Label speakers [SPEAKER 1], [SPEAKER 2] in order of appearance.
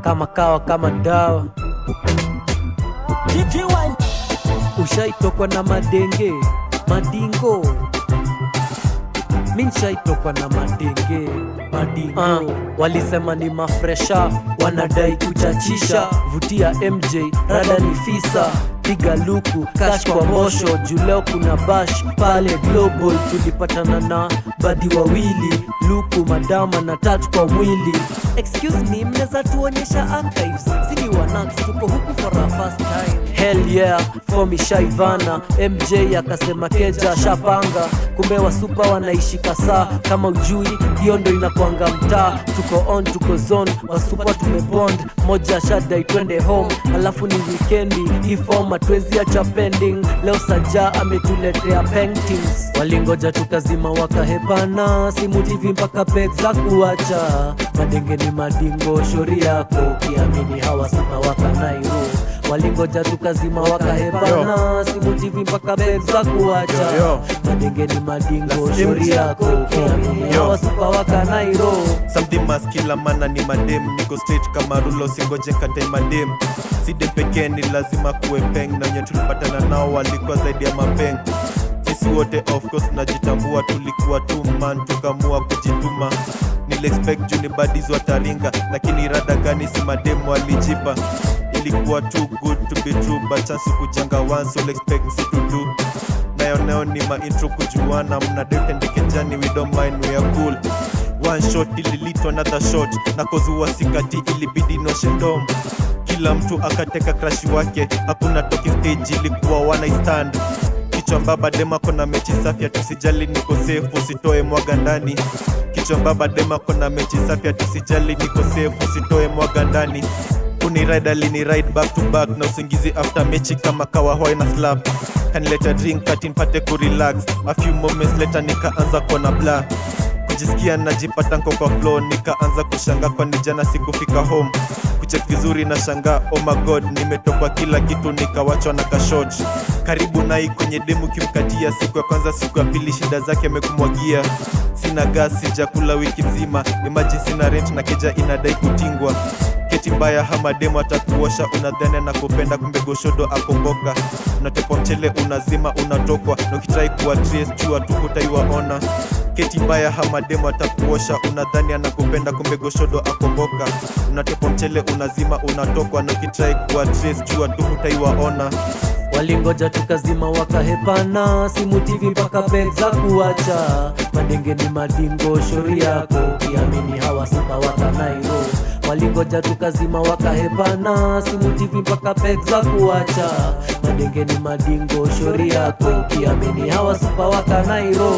[SPEAKER 1] kama kawa kama dawa. Ushaitokwa na madenge madingo, minshaitokwa na madenge madingo. Walisema ni mafresha, wanadai kuchachisha. Vutia MJ, rada ni fisa. Piga luku, cash kwa mbosho. Juleo kuna bash, pale global. Tulipatana na badi wawili, luku madama na tatu kwa mwili. Excuse me, mneza tuonyesha archives? Sini wanax, tuko huku for our first time. Hell yeah, fomi shaivana. MJ akasema keja shapanga. Kumbe wa super wanaishi kasa. Kama ujui, hiyo ndo inakuanga mtaa. Tuko on, tuko zone, wa super tumebond. Moja shadai twende home, alafu ni weekendi. Hii form hatuwezi acha pending. Leo Saja ametuletea paintings. Walingoja tukazima wakahepana. Simu TV mpaka peg za kuacha. Madenge ni madingo, shori yako ukiamini hawa sana waka Nairo. Walingoja tukazima wakahepana. Simu TV mpaka peg za kuacha. Madenge ni madingo, shori yako ukiamini hawa super waka Nairo.
[SPEAKER 2] Something maskila mana ni madem. Niko straight kama rulo, singoje kate madem. Side pekee ni lazima kuwe peng. Na nye tulipatana nao walikuwa zaidi ya mapeng. Sisi wote of course najitambua, tulikuwa two man tukamua kujituma. Nilexpect juni badis wataringa, lakini rada gani si mademu walijipa. Ilikuwa too good to be true, but chance kujanga once, so expect si to do. Nayo ni ma intro kujuana, mnadete ndekejani, we don't mind, we are cool. One shot ililito another shot, na kozuwa sikati ilibidi no shendom. Kila mtu akateka crush wake, hakuna talking stage, ilikuwa one night stand. Kichwa mbaba dema kona mechi safia, tusijali niko safe, usitoe mwaga ndani. Kichwa mbaba dema kona mechi safia, tusijali niko safe, usitoe mwaga ndani. Kuni ride alini ride back to back, na usingizi after mechi kama kawa hoi na slap. Kanileta drink kati nipate kurelax, a few moments later nikaanza kona bla. Kujisikia najipata nko kwa flow, nikaanza kushanga kwa nijana sikufika home. Kucheck vizuri na shanga, oh my god, nimetokwa kila kitu nikawachwa na kashot. Karibu nai kwenye demu kimkatia, siku ya kwanza siku ya pili shida zake amekumwagia. Sina gas, sijakula wiki mzima, imagine sina rent na keja inadai kutingwa. Keti mbaya hama demu atakuosha, unadhani na kupenda kumbe goshodo akomboka. Unatepa mchele unazima unatokwa, na ukitrai kuwa trace jua tukutaiwaona. Keti mbaya hama demu atakuosha, unadhani anakupenda kumbe goshodo akomboka. Unatepa mchele unazima unatokwa, na ukitrai kuwa trace jua tukutaiwaona.
[SPEAKER 1] Walingoja tukazima wakahepana. Simu TV mpaka peg za kuacha. Madenge ni madingo, shori yako ukiamini hawa super waka Nairo. Walingoja tukazima wakahepana. Simu TV mpaka peg za kuacha. Madenge ni madingo, shori yako ukiamini hawa super waka Nairo.